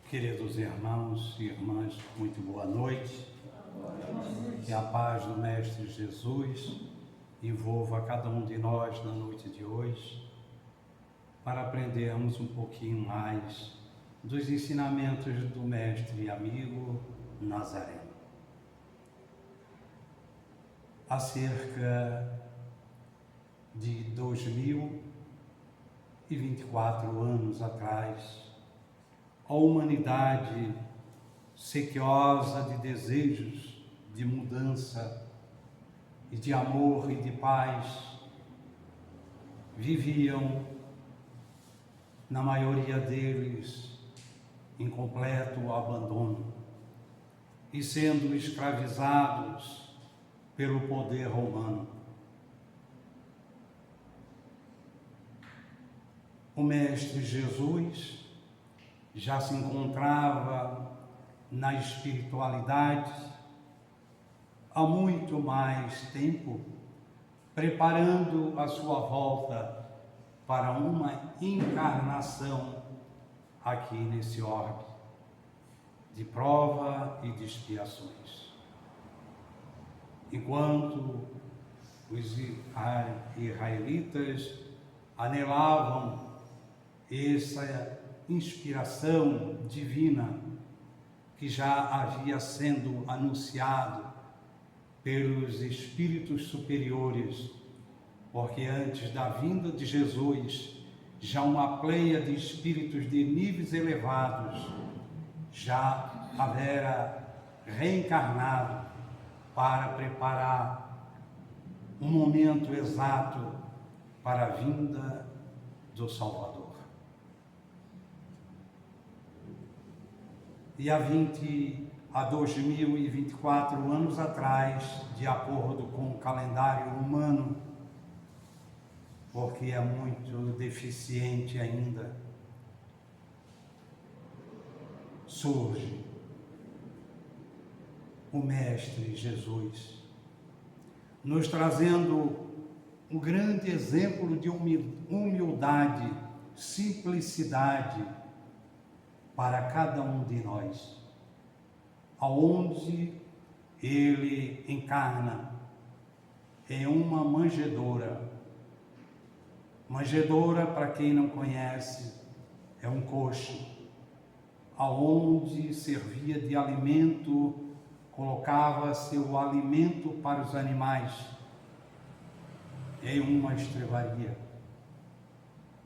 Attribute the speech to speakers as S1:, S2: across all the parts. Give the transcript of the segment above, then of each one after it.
S1: Queridos irmãos e irmãs, muito boa noite. Que a paz do Mestre Jesus envolva cada um de nós na noite de hoje, para aprendermos um pouquinho mais dos ensinamentos do Mestre e amigo Nazareno. Há cerca de 2024 anos atrás, a humanidade, sequiosa de desejos de mudança e de amor e de paz, viviam, na maioria deles, em completo abandono e sendo escravizados pelo poder romano. O Mestre Jesus já se encontrava na espiritualidade há muito mais tempo, preparando a sua volta para uma encarnação aqui nesse orbe de prova e de expiações. Enquanto os israelitas anelavam essa inspiração divina que já havia sendo anunciado pelos espíritos superiores, porque antes da vinda de Jesus, já uma pleia de espíritos de níveis elevados já havia reencarnado para preparar um momento exato para a vinda do Salvador. E há 2024 anos atrás, de acordo com o calendário humano, porque é muito deficiente ainda, surge o Mestre Jesus, nos trazendo um grande exemplo de humildade, simplicidade para cada um de nós, aonde ele encarna em uma manjedoura. Manjedoura, para quem não conhece, é um coxo, aonde servia de alimento, colocava-se o alimento para os animais, em uma estrebaria.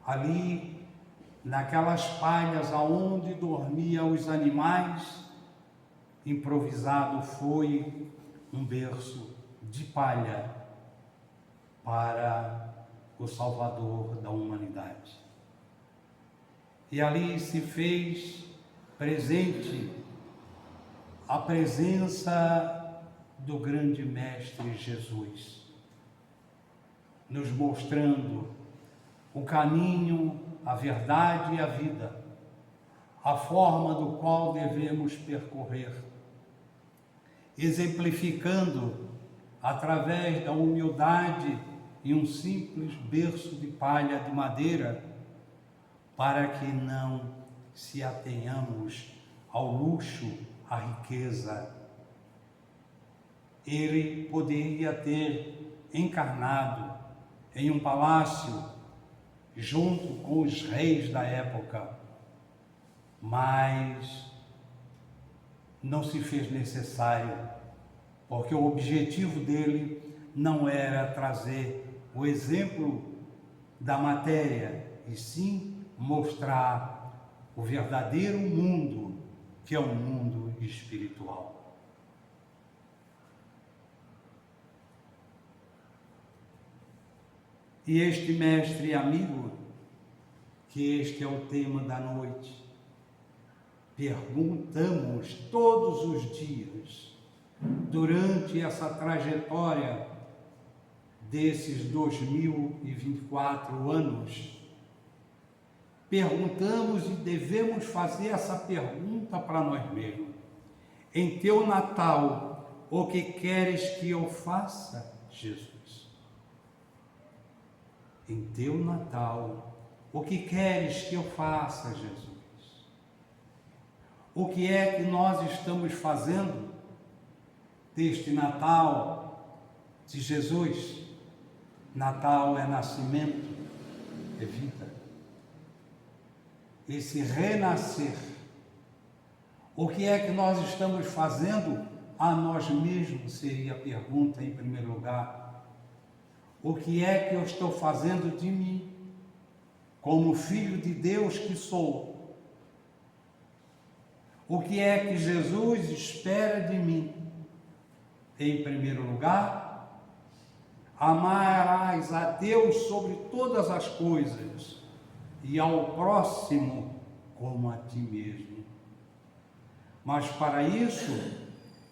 S1: Ali, naquelas palhas aonde dormiam os animais, improvisado foi um berço de palha para o Salvador da humanidade. E ali se fez presente a presença do grande Mestre Jesus, nos mostrando o caminho, a verdade e a vida, a forma do qual devemos percorrer, exemplificando através da humildade e um simples berço de palha de madeira, para que não se atenhamos ao luxo, à riqueza. Ele poderia ter encarnado em um palácio junto com os reis da época, mas não se fez necessário, porque o objetivo dele não era trazer o exemplo da matéria, e sim mostrar o verdadeiro mundo, que é o mundo espiritual. E este mestre amigo, que este é o tema da noite, perguntamos todos os dias, durante essa trajetória desses 2024 anos, perguntamos e devemos fazer essa pergunta para nós mesmos: em teu Natal, o que queres que eu faça, Jesus? Em teu Natal, o que queres que eu faça, Jesus? o que é que nós estamos fazendo deste Natal de Jesus. Natal é nascimento, é vida. Esse renascer. O que é que nós estamos fazendo a nós mesmos, seria a pergunta em primeiro lugar. O que é que eu estou fazendo de mim, como filho de Deus que sou? O que é que Jesus espera de mim? Em primeiro lugar, amarás a Deus sobre todas as coisas e ao próximo como a ti mesmo. Mas para isso,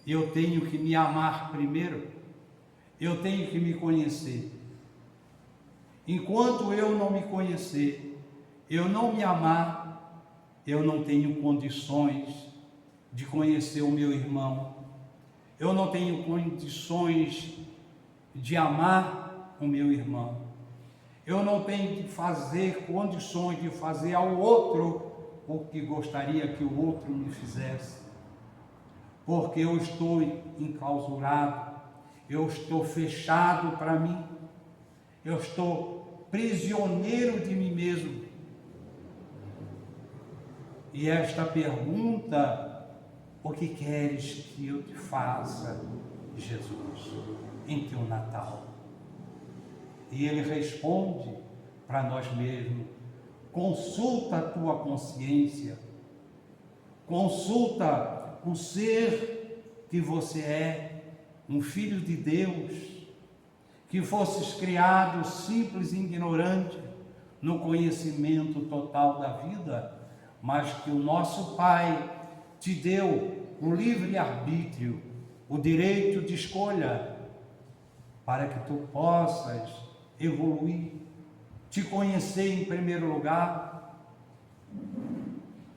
S1: eu tenho que me amar primeiro, eu tenho que me conhecer. Enquanto eu não me conhecer, eu não me amar, eu não tenho condições de conhecer o meu irmão, eu não tenho condições de amar o meu irmão, eu não tenho de fazer condições de fazer ao outro o que gostaria que o outro me fizesse, porque eu estou enclausurado, eu estou fechado para mim, eu estou prisioneiro de mim mesmo. E esta pergunta, o que queres que eu te faça, Jesus, em teu Natal? E ele responde para nós mesmos: consulta a tua consciência, consulta o ser que você é, um filho de Deus, que fosses criado simples e ignorante no conhecimento total da vida, mas que o nosso Pai te deu o livre-arbítrio, o direito de escolha, para que tu possas evoluir, te conhecer em primeiro lugar,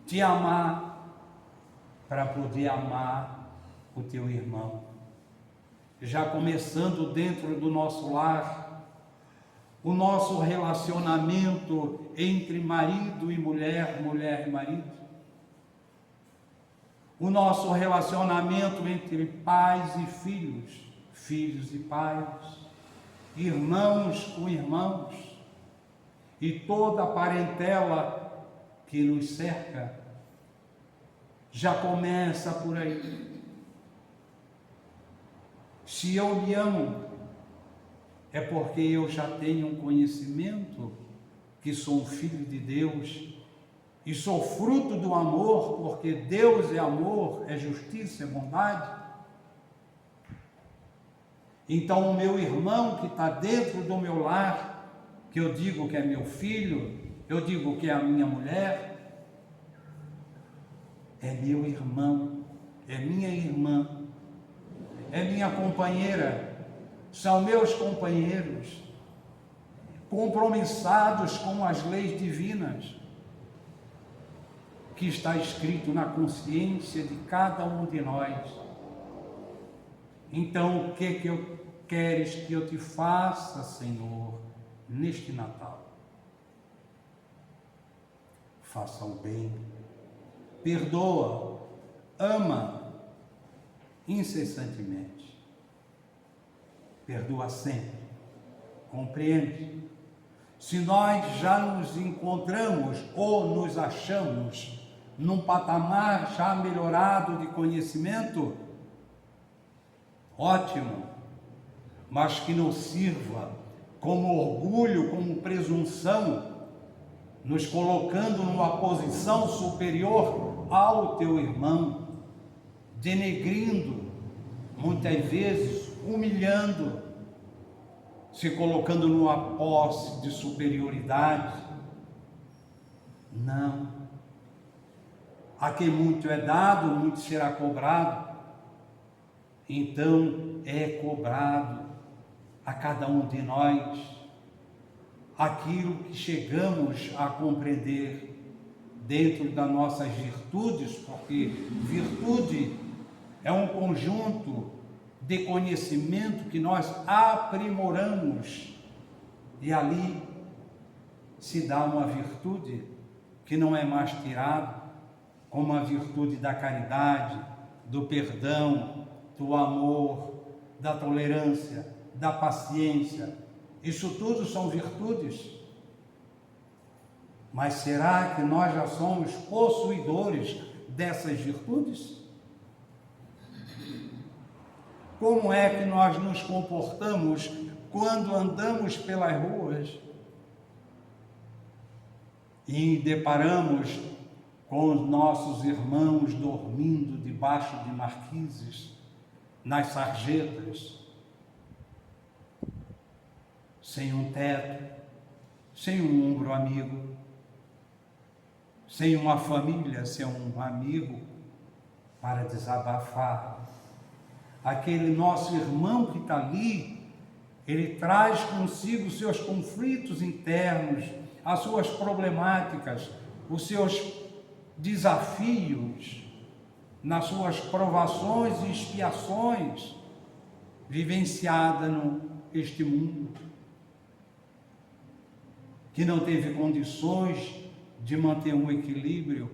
S1: te amar, para poder amar o teu irmão. Já começando dentro do nosso lar, o nosso relacionamento entre marido e mulher, mulher e marido, o nosso relacionamento entre pais e filhos, filhos e pais, irmãos com irmãos, e toda a parentela que nos cerca, já começa por aí. Se eu me amo, é porque eu já tenho um conhecimento que sou um filho de Deus e sou fruto do amor, porque Deus é amor, é justiça, é bondade. Então o meu irmão que está dentro do meu lar, que eu digo que é meu filho, eu digo que é a minha mulher, é meu irmão, é minha irmã, é minha companheira, são meus companheiros, compromissados com as leis divinas, que está escrito na consciência de cada um de nós. Então, o que queres que eu te faça, Senhor, neste Natal? Faça o bem, perdoa, ama incessantemente, perdoa sempre, compreende. Se nós já nos encontramos ou nos achamos num patamar já melhorado de conhecimento, ótimo, mas que não sirva como orgulho, como presunção, nos colocando numa posição superior ao teu irmão, denegrindo, muitas vezes humilhando, se colocando numa posse de superioridade. Não. A quem muito é dado, muito será cobrado. Então é cobrado a cada um de nós aquilo que chegamos a compreender dentro das nossas virtudes, porque virtude é um conjunto de conhecimento que nós aprimoramos, e ali se dá uma virtude que não é mais tirada, como a virtude da caridade, do perdão, do amor, da tolerância, da paciência. Isso tudo são virtudes. Mas será que nós já somos possuidores dessas virtudes? Como é que nós nos comportamos quando andamos pelas ruas e deparamos com os nossos irmãos dormindo debaixo de marquises, nas sarjetas, sem um teto, sem um ombro amigo, sem uma família, sem um amigo para desabafar? Aquele nosso irmão que está ali, ele traz consigo seus conflitos internos, as suas problemáticas, os seus desafios, nas suas provações e expiações, vivenciada neste mundo, que não teve condições de manter um equilíbrio,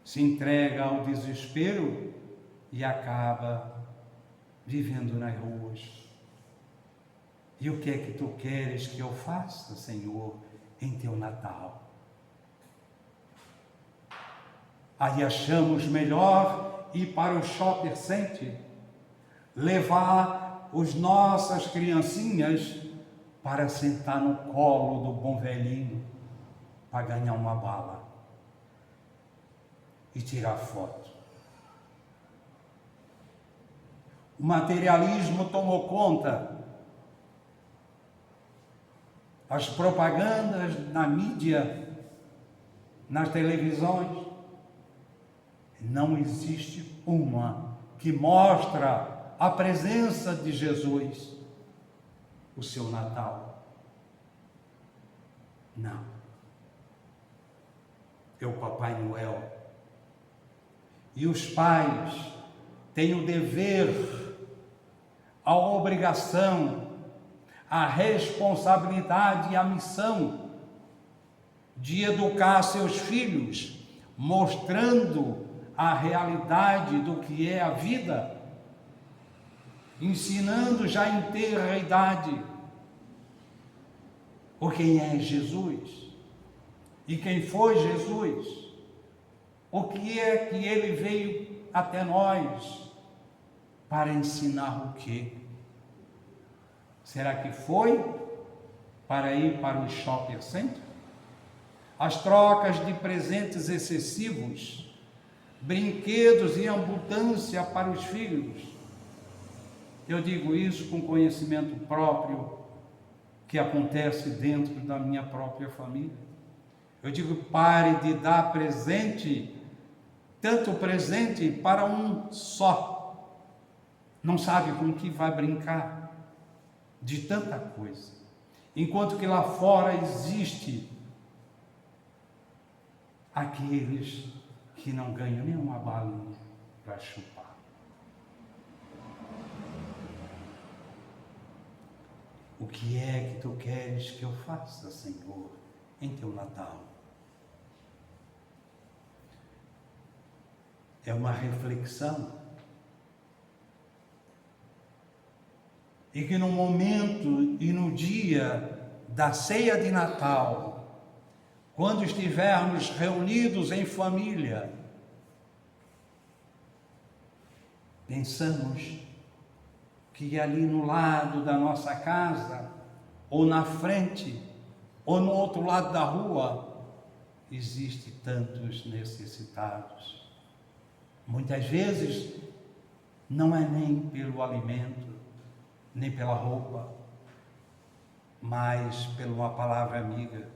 S1: se entrega ao desespero e acaba vivendo nas ruas. E o que é que tu queres que eu faça, Senhor, em teu Natal? Aí achamos melhor ir para o shopping center, levar as nossas criancinhas para sentar no colo do bom velhinho, para ganhar uma bala e tirar foto. O materialismo tomou conta. As propagandas na mídia, nas televisões, não existe uma que mostra a presença de Jesus, o seu Natal. Não. É o Papai Noel. E os pais têm o dever, a obrigação, a responsabilidade e a missão de educar seus filhos, mostrando a realidade do que é a vida, ensinando já em tenra idade o quem é Jesus e quem foi Jesus, o que é que ele veio até nós para ensinar o quê? Será que foi para ir para o shopping center? As trocas de presentes excessivos, brinquedos em abundância para os filhos. Eu digo isso com conhecimento próprio, que acontece dentro da minha própria família. Eu digo, pare de dar presente, tanto presente para um só. Não sabe com que vai brincar, de tanta coisa. Enquanto que lá fora existe aqueles que não ganham nenhuma balinha para chupar. O que é que tu queres que eu faça, Senhor, em teu Natal? É uma reflexão. E que no momento e no dia da ceia de Natal, quando estivermos reunidos em família, pensamos que ali no lado da nossa casa, ou na frente, ou no outro lado da rua, existe tantos necessitados. Muitas vezes não é nem pelo alimento, nem pela roupa, mas por uma palavra amiga,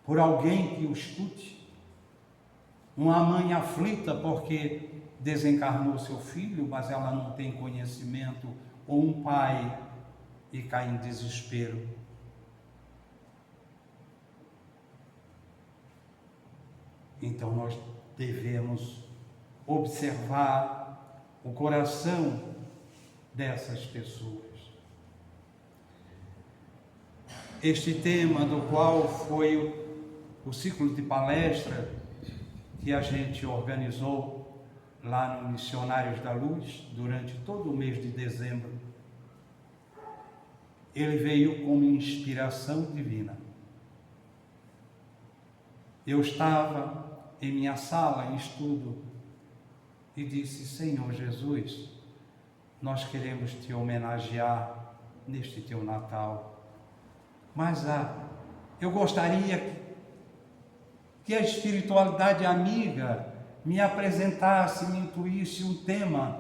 S1: por alguém que o escute. Uma mãe aflita porque desencarnou seu filho, mas ela não tem conhecimento, ou um pai e cai em desespero. Então nós devemos observar o coração dessas pessoas. Este tema, do qual foi o ciclo de palestra que a gente organizou lá no Missionários da Luz durante todo o mês de dezembro. Ele veio como inspiração divina. Eu estava em minha sala em estudo e disse: Senhor Jesus, nós queremos te homenagear neste teu Natal, mas eu gostaria que a espiritualidade amiga me apresentasse, me intuísse um tema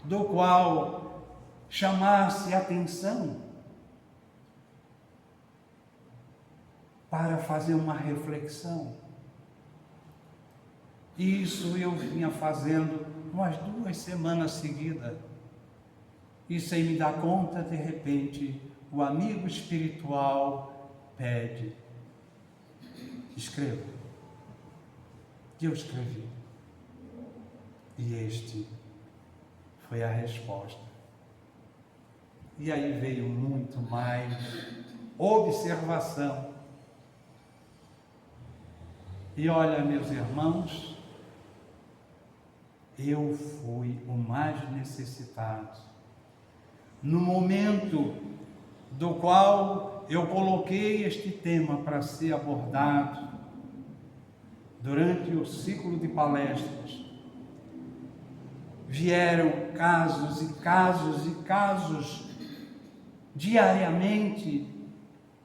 S1: do qual chamasse atenção para fazer uma reflexão. Isso eu vinha fazendo umas 2 semanas seguidas. E sem me dar conta, de repente, o amigo espiritual pede: escreva. E eu escrevi. E este foi a resposta. E aí veio muito mais observação. E olha, meus irmãos, eu fui o mais necessitado. No momento do qual eu coloquei este tema para ser abordado, durante o ciclo de palestras, vieram casos e casos e casos diariamente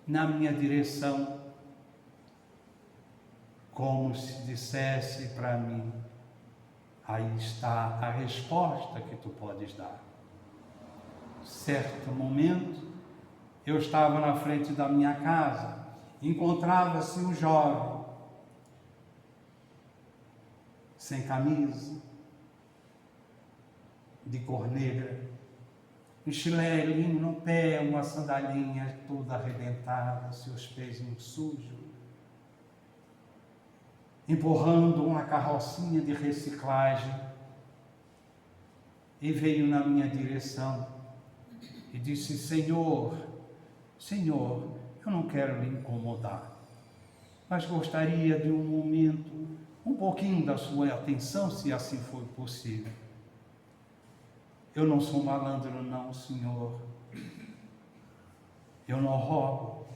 S1: na minha direção, como se dissesse para mim: aí está a resposta que tu podes dar. Certo momento, eu estava na frente da minha casa, encontrava-se um jovem, sem camisa, de cor negra, um chinelinho no pé, uma sandalinha toda arrebentada, seus pés sujos, empurrando uma carrocinha de reciclagem, e veio na minha direção e disse: Senhor, eu não quero lhe incomodar, mas gostaria de um momento, um pouquinho da sua atenção, se assim for possível. Eu não sou malandro não, Senhor. Eu não roubo.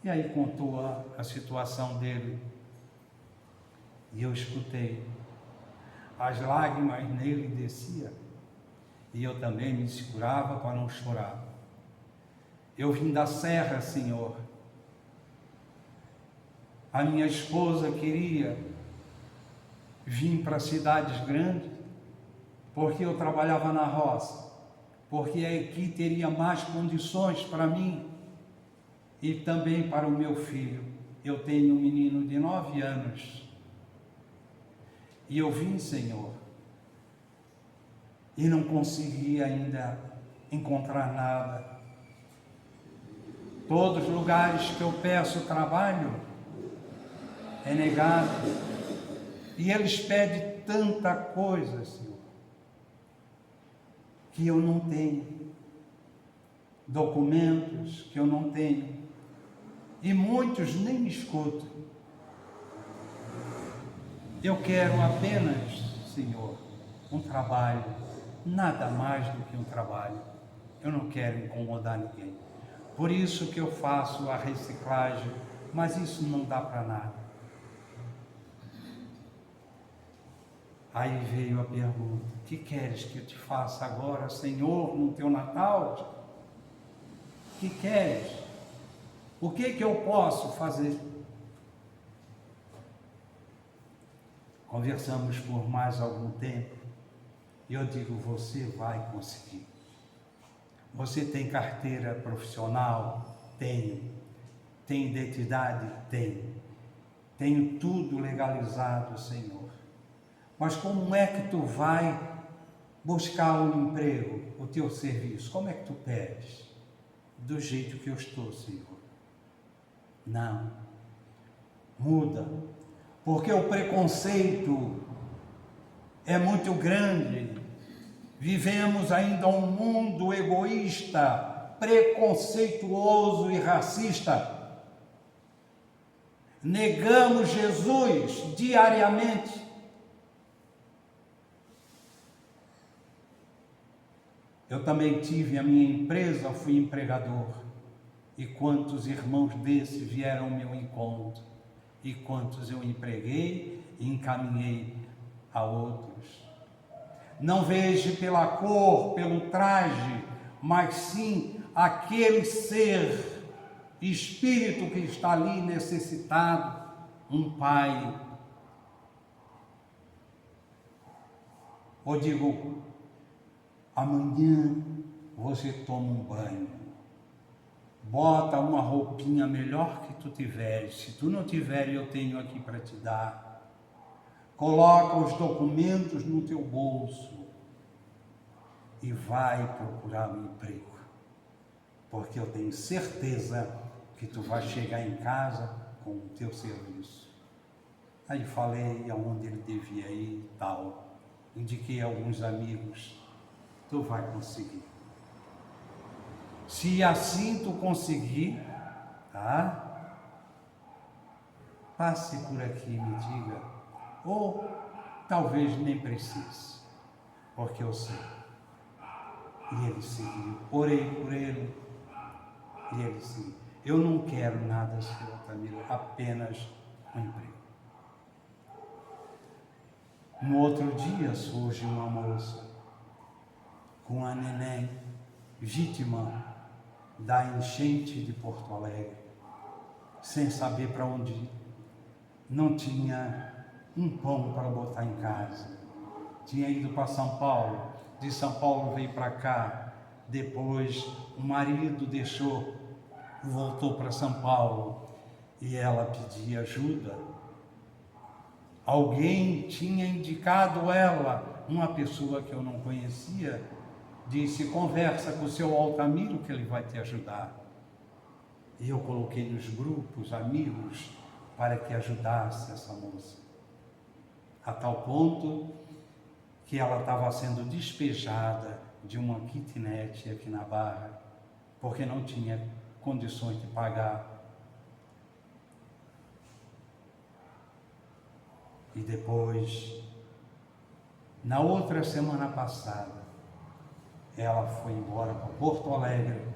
S1: E aí contou a situação dele. E eu escutei. As lágrimas nele desciam. E eu também me segurava para não chorar. Eu vim da serra, Senhor. A minha esposa queria vir para cidades grandes, porque eu trabalhava na roça, porque aqui teria mais condições para mim e também para o meu filho. Eu tenho um menino de 9 anos. E eu vim, Senhor, e não consegui ainda encontrar nada. Todos os lugares que eu peço trabalho é negado. E eles pedem tanta coisa, Senhor, que eu não tenho. Documentos que eu não tenho. E muitos nem me escutam. Eu quero apenas, Senhor, um trabalho, nada mais do que um trabalho. Eu não quero incomodar ninguém. Por isso que eu faço a reciclagem, mas isso não dá para nada. Aí veio a pergunta: o que queres que eu te faça agora, Senhor, no teu Natal? O que queres? O que eu posso fazer? Conversamos por mais algum tempo e eu digo: você vai conseguir. Você tem carteira profissional? Tenho. Tem identidade? Tenho. Tenho tudo legalizado, Senhor. Mas como é que tu vai buscar um emprego, o teu serviço? Como é que tu pedes? Do jeito que eu estou, Senhor. Não. Muda. Porque o preconceito é muito grande. Vivemos ainda um mundo egoísta, preconceituoso e racista. negamos Jesus diariamente. Eu também tive a minha empresa, fui empregador. E quantos irmãos desses vieram ao meu encontro? E quantos eu empreguei e encaminhei a outros? Não vejo pela cor, pelo traje, mas sim aquele ser, espírito que está ali necessitado, um pai. Ou digo, amanhã você toma um banho, bota uma roupinha melhor que tu tiveres, se tu não tiver eu tenho aqui para te dar, coloca os documentos no teu bolso e vai procurar um emprego, porque eu tenho certeza que tu vai chegar em casa com o teu serviço. Aí falei aonde ele devia ir e tal, indiquei alguns amigos, tu vai conseguir. Se assim tu conseguir, tá? Passe por aqui e me diga, ou talvez nem precise, porque eu sei. E ele seguiu, orei por ele, e ele seguiu. Eu não quero nada, Senhor Tamiro, apenas um emprego. No outro dia surge uma moça com a neném, vítima da enchente de Porto Alegre, sem saber para onde ir. Não tinha um pão para botar em casa. Tinha ido para São Paulo, de São Paulo veio para cá, depois o marido deixou, voltou para São Paulo e ela pedia ajuda. Alguém tinha indicado ela, uma pessoa que eu não conhecia, disse, conversa com o seu Altamiro que ele vai te ajudar. E eu coloquei nos grupos amigos para que ajudasse essa moça. A tal ponto que ela estava sendo despejada de uma kitnet aqui na Barra, porque não tinha condições de pagar. E depois, na outra semana passada, ela foi embora para Porto Alegre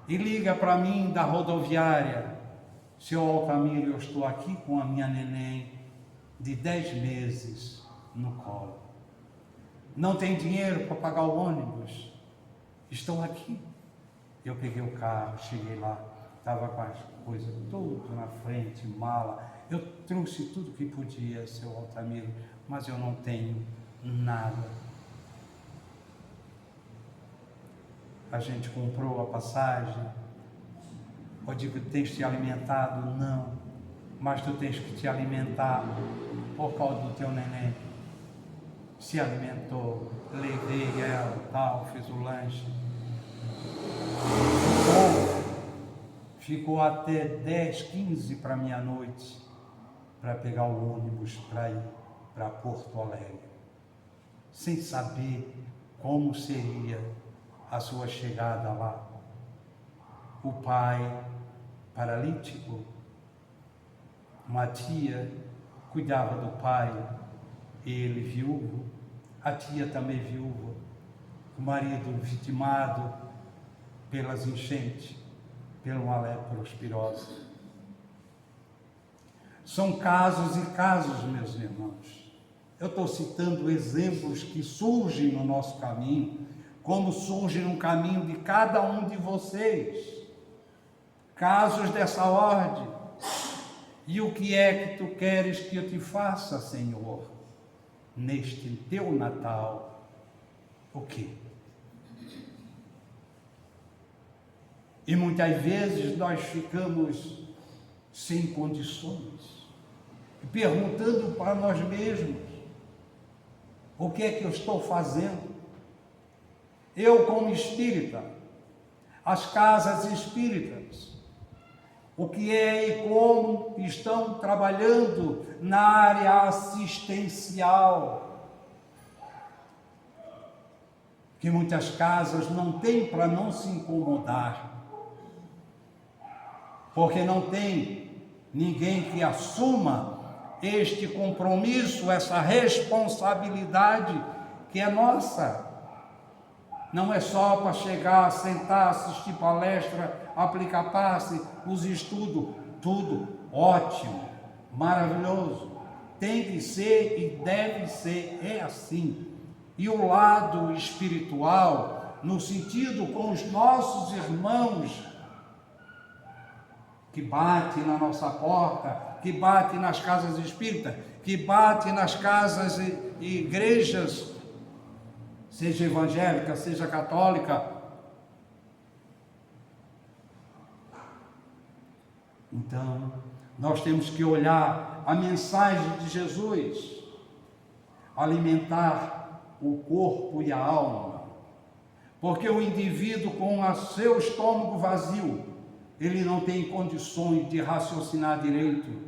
S1: e liga para mim da rodoviária, seu Altamiro, eu estou aqui com a minha neném de 10 meses no colo. Não tem dinheiro para pagar o ônibus. Estou aqui. Eu peguei o carro, cheguei lá, estava com as coisas tudo na frente, mala. Eu trouxe tudo que podia, seu Altamiro, mas eu não tenho nada. A gente comprou a passagem. Eu digo, tens te alimentado? Não. Mas tu tens que te alimentar por causa do teu neném. Se alimentou, levei ela, tal, fiz o lanche. Ficou até 10, 15 para meia-noite para pegar o ônibus para ir para Porto Alegre, sem saber como seria a sua chegada lá. O pai paralítico, uma tia cuidava do pai, ele viúvo, a tia também viúva, o marido vitimado pelas enchentes, pela leptospirose. São casos e casos, meus irmãos. Eu estou citando exemplos que surgem no nosso caminho, como surge no caminho de cada um de vocês. Casos dessa ordem. E o que é que tu queres que eu te faça, Senhor, neste teu Natal? O quê? E muitas vezes nós ficamos sem condições, perguntando para nós mesmos, o que é que eu estou fazendo? Eu, como espírita, as casas espíritas, o que é e como estão trabalhando na área assistencial, que muitas casas não têm para não se incomodar, porque não tem ninguém que assuma este compromisso, essa responsabilidade que é nossa. Não é só para chegar, sentar, assistir palestra, aplicar passe, os estudos, tudo ótimo, maravilhoso. Tem que ser e deve ser, é assim. E o lado espiritual, no sentido com os nossos irmãos, que bate na nossa porta, que bate nas casas espíritas, que bate nas casas e igrejas, seja evangélica, seja católica. Então, nós temos que olhar a mensagem de Jesus, alimentar o corpo e a alma, porque o indivíduo com o seu estômago vazio, ele não tem condições de raciocinar direito,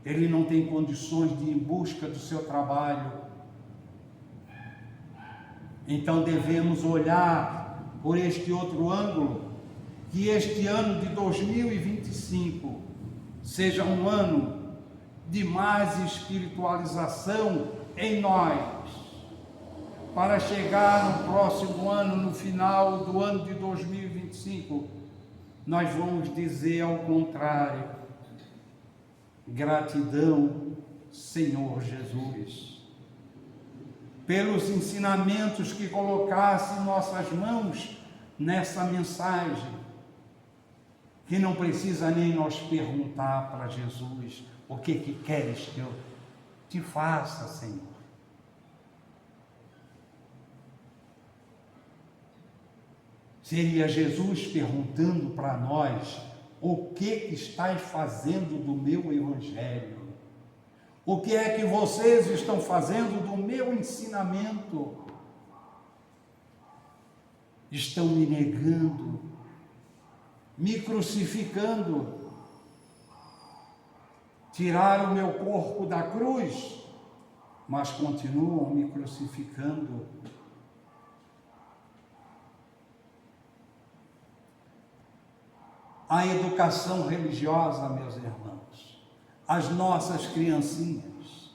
S1: ele não tem condições de ir em busca do seu trabalho. Então devemos olhar por este outro ângulo, que este ano de 2025 seja um ano de mais espiritualização em nós, para chegar no próximo ano, no final do ano de 2025, nós vamos dizer ao contrário: gratidão, Senhor Jesus, pelos ensinamentos que colocasse em nossas mãos nessa mensagem, que não precisa nem nós perguntar para Jesus: o que queres que eu te faça, Senhor? Seria Jesus perguntando para nós: o que estás fazendo do meu evangelho? O que é que vocês estão fazendo do meu ensinamento? Estão me negando, me crucificando, tiraram o meu corpo da cruz, mas continuam me crucificando. A educação religiosa, meus irmãos, as nossas criancinhas,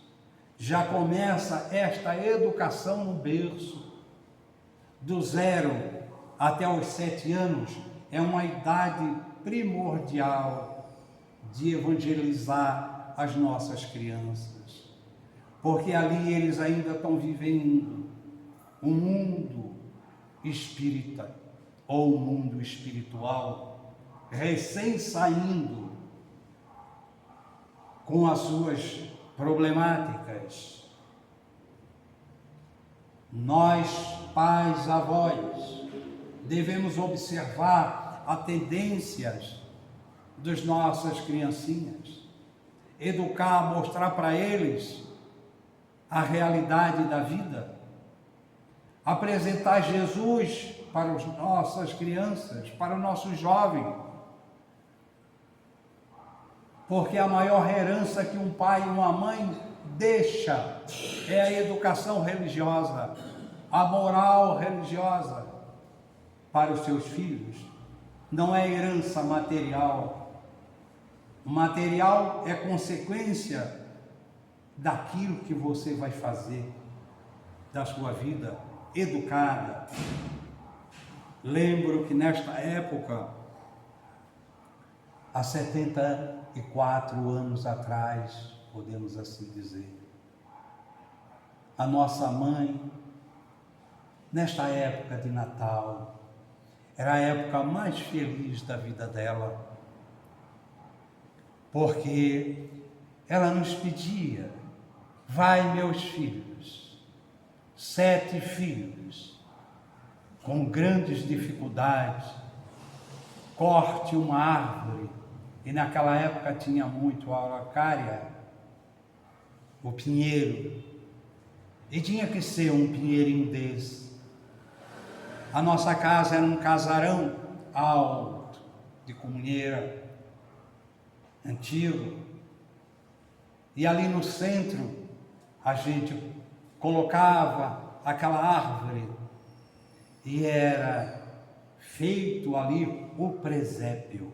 S1: já começa esta educação no berço, do 0 até os 7 anos, é uma idade primordial de evangelizar as nossas crianças, porque ali eles ainda estão vivendo um mundo espírita, ou um mundo espiritual, recém saindo com as suas problemáticas. Nós, pais, avós, devemos observar as tendências das nossas criancinhas, educar, mostrar para eles a realidade da vida, apresentar Jesus para as nossas crianças, para os nossos jovens, porque a maior herança que um pai e uma mãe deixa é a educação religiosa, a moral religiosa para os seus filhos. Não é herança material. O material é consequência daquilo que você vai fazer da sua vida educada. Lembro que nesta época, há 74 anos atrás, podemos assim dizer, a nossa mãe, nesta época de Natal, era a época mais feliz da vida dela, porque ela nos pedia: vai, meus filhos, 7 filhos, com grandes dificuldades, corte uma árvore, e naquela época tinha muito a araucária, o pinheiro, e tinha que ser um pinheirinho desse. A nossa casa era um casarão alto, de comunheira, antigo, e ali no centro a gente colocava aquela árvore, e era feito ali o presépio.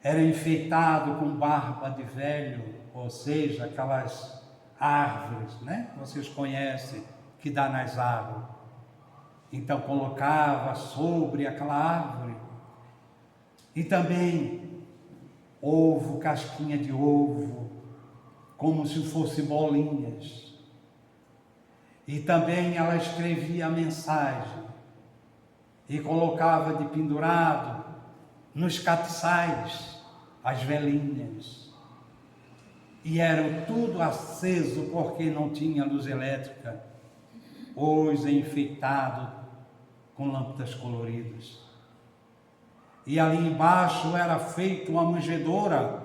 S1: era enfeitado com barba de velho, ou seja, aquelas árvores, né? Vocês conhecem, que dá nas árvores. Então colocava sobre aquela árvore. E também ovo, casquinha de ovo, como se fosse bolinhas. E também ela escrevia a mensagem e colocava de pendurado nos catiçais as velinhas. E era tudo aceso porque não tinha luz elétrica, hoje enfeitado com lâmpadas coloridas. E ali embaixo era feita uma manjedoura,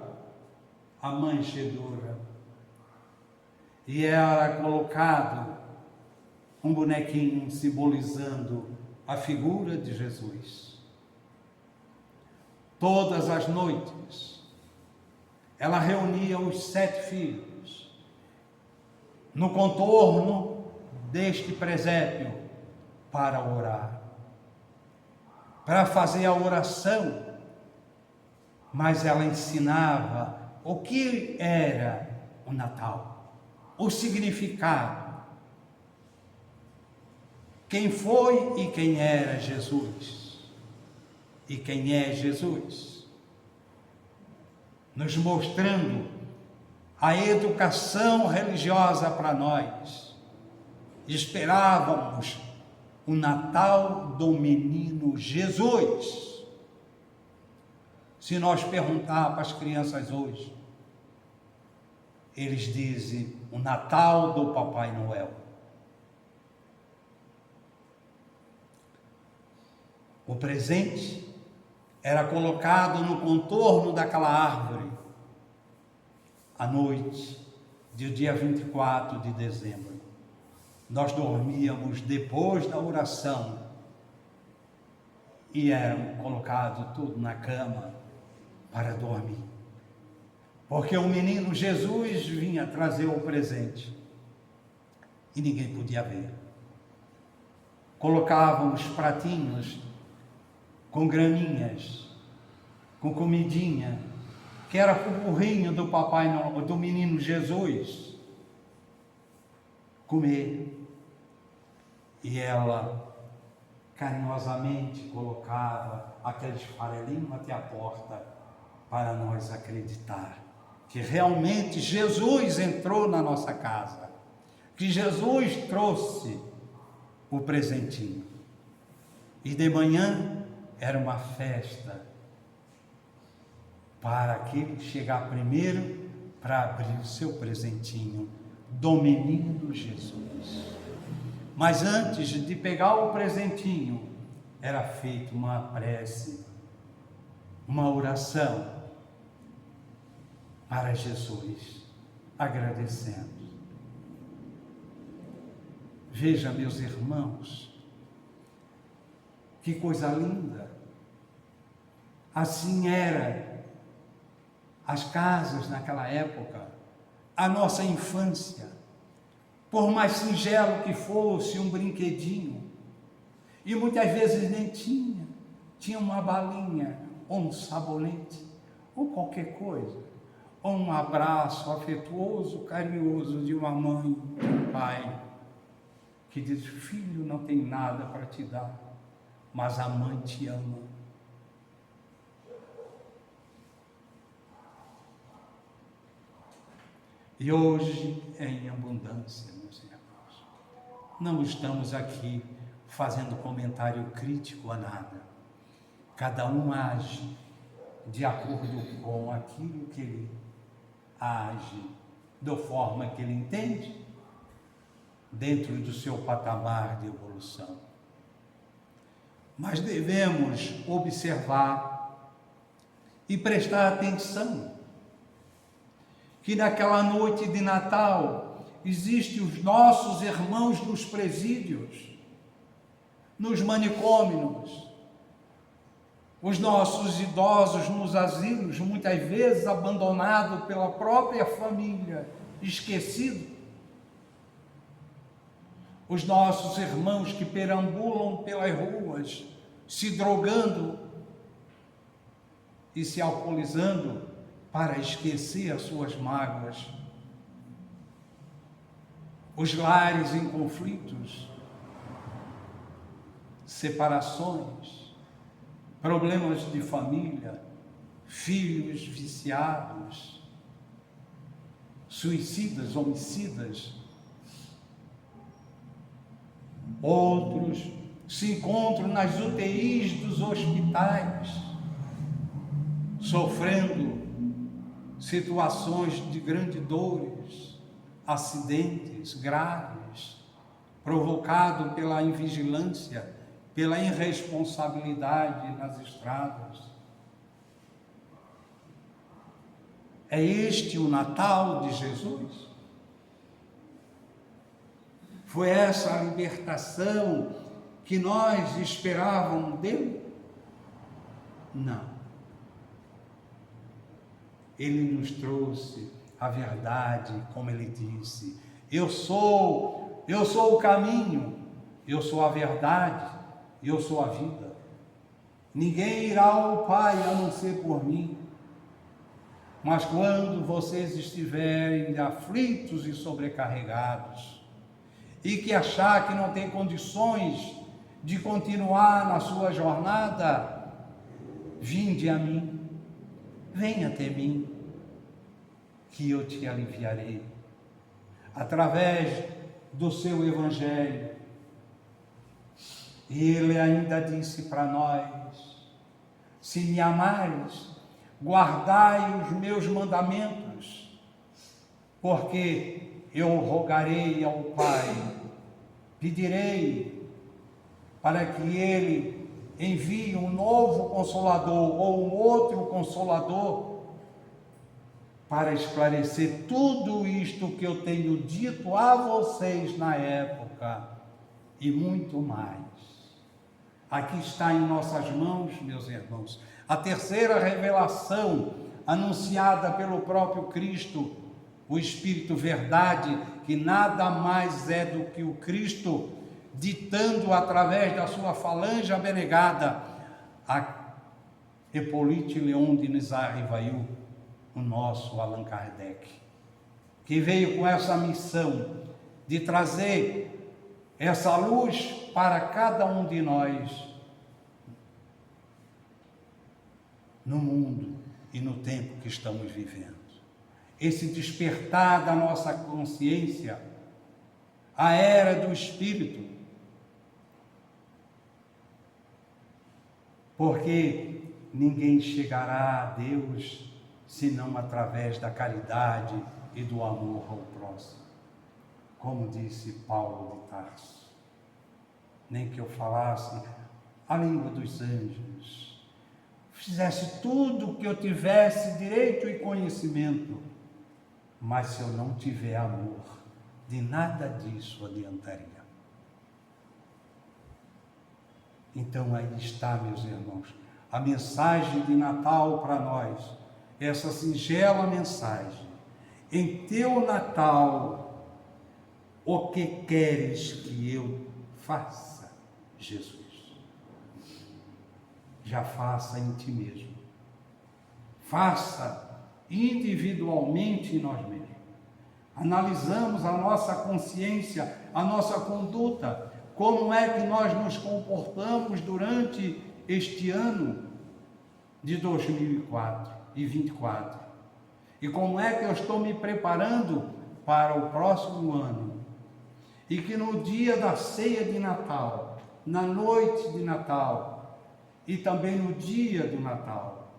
S1: a manjedoura. E era colocado um bonequinho simbolizando a figura de Jesus. Todas as noites, ela reunia os 7 filhos no contorno deste presépio para orar, para fazer a oração, mas ela ensinava o que era o Natal, o significado, quem foi e quem era Jesus, e quem é Jesus, nos mostrando a educação religiosa para nós. Esperávamos o Natal do menino Jesus. Se nós perguntar para as crianças hoje, eles dizem o Natal do Papai Noel. O presente era colocado no contorno daquela árvore à noite do dia 24 de dezembro. Nós dormíamos depois da oração e eram colocados tudo na cama para dormir. Porque o menino Jesus vinha trazer o presente e ninguém podia ver. Colocávamos pratinhos com graninhas, com comidinha, que era para o burrinho do papai, do menino Jesus comer. E ela carinhosamente colocava aqueles farelinhos até a porta para nós acreditar que realmente Jesus entrou na nossa casa, que Jesus trouxe o presentinho. E de manhã era uma festa para aquele chegar primeiro para abrir o seu presentinho do menino Jesus. Mas antes de pegar o presentinho, era feita uma prece, uma oração para Jesus, agradecendo. Veja, meus irmãos, que coisa linda. Assim era as casas naquela época, a nossa infância. Por mais singelo que fosse um brinquedinho, e muitas vezes nem tinha uma balinha, ou um sabonete, ou qualquer coisa, ou um abraço afetuoso, carinhoso de uma mãe, de um pai, que diz: filho, não tem nada para te dar, mas a mãe te ama. E hoje é em abundância, meus irmãos. Não estamos aqui fazendo comentário crítico a nada. Cada um age de acordo com aquilo que ele age, da forma que ele entende, dentro do seu patamar de evolução. Mas devemos observar e prestar atenção que naquela noite de Natal existem os nossos irmãos nos presídios, nos manicômios, os nossos idosos nos asilos, muitas vezes abandonados pela própria família, esquecidos. Os nossos irmãos que perambulam pelas ruas, se drogando e se alcoolizando para esquecer as suas mágoas. Os lares em conflitos, separações, problemas de família, filhos viciados, suicidas, homicidas. Outros se encontram nas UTIs dos hospitais, sofrendo situações de grandes dores, acidentes graves, provocados pela invigilância, pela irresponsabilidade nas estradas. É este o Natal de Jesus? Foi essa a libertação que nós esperávamos dele? Não. Ele nos trouxe a verdade, como ele disse: eu sou o caminho, eu sou a verdade, eu sou a vida. Ninguém irá ao Pai a não ser por mim. Mas quando vocês estiverem aflitos e sobrecarregados, e que achar que não tem condições de continuar na sua jornada, vinde a mim, venha até mim, que eu te aliviarei, através do seu Evangelho. E ele ainda disse para nós: se me amares, guardai os meus mandamentos, porque eu rogarei ao Pai, pedirei para que Ele envie um novo Consolador ou um outro Consolador para esclarecer tudo isto que eu tenho dito a vocês na época e muito mais. Aqui está em nossas mãos, meus irmãos, a terceira revelação anunciada pelo próprio Cristo, o Espírito Verdade, que nada mais é do que o Cristo ditando através da sua falange abnegada a Hippolyte Léon de Nizar-Rivail, o nosso Allan Kardec, que veio com essa missão de trazer essa luz para cada um de nós no mundo e no tempo que estamos vivendo. Esse despertar da nossa consciência, a era do Espírito, porque ninguém chegará a Deus senão através da caridade e do amor ao próximo, como disse Paulo de Tarso. Nem que eu falasse a língua dos anjos, fizesse tudo o que eu tivesse direito e conhecimento, mas se eu não tiver amor, de nada disso adiantaria. Então aí está, meus irmãos, a mensagem de Natal para nós, essa singela mensagem: em teu Natal, o que queres que eu faça, Jesus? Já faça em ti mesmo. Faça individualmente em nós mesmos. Analisamos a nossa consciência, a nossa conduta, como é que nós nos comportamos durante este ano de 2024 e como é que eu estou me preparando para o próximo ano, e que no dia da ceia de Natal, na noite de Natal e também no dia do Natal,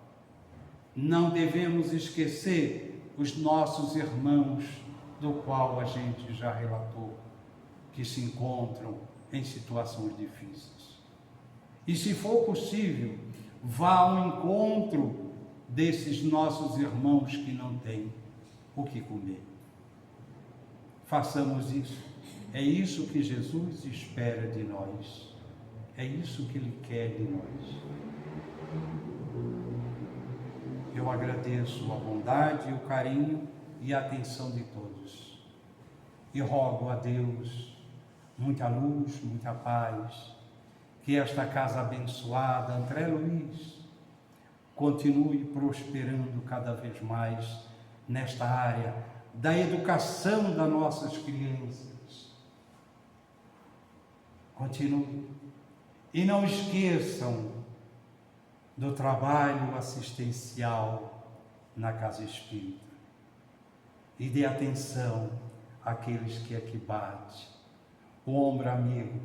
S1: não devemos esquecer os nossos irmãos, do qual a gente já relatou, que se encontram em situações difíceis. E se for possível, vá ao encontro desses nossos irmãos que não têm o que comer. Façamos isso. É isso que Jesus espera de nós. É isso que Ele quer de nós. Eu agradeço a bondade, o carinho e a atenção de todos. E rogo a Deus muita luz, muita paz, que esta casa abençoada, André Luiz, continue prosperando cada vez mais nesta área da educação das nossas crianças. Continue. E não esqueçam do trabalho assistencial na Casa Espírita. E dê atenção àqueles que aqui bate, o ombro amigo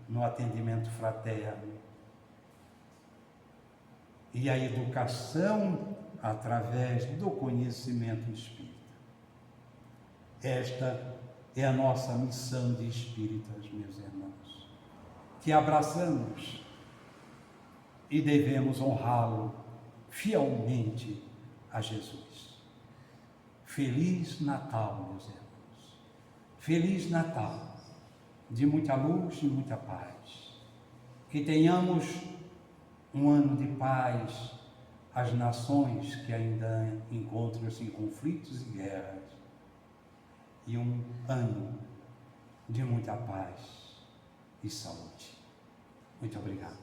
S1: no atendimento fraterno. E a educação através do conhecimento espírita. Esta é a nossa missão de espíritas, meus irmãos, que abraçamos e devemos honrá-lo fielmente a Jesus. Feliz Natal, meus irmãos. Feliz Natal, de muita luz e muita paz. Que tenhamos um ano de paz às nações que ainda encontram-se em conflitos e guerras. E um ano de muita paz e saúde. Muito obrigado.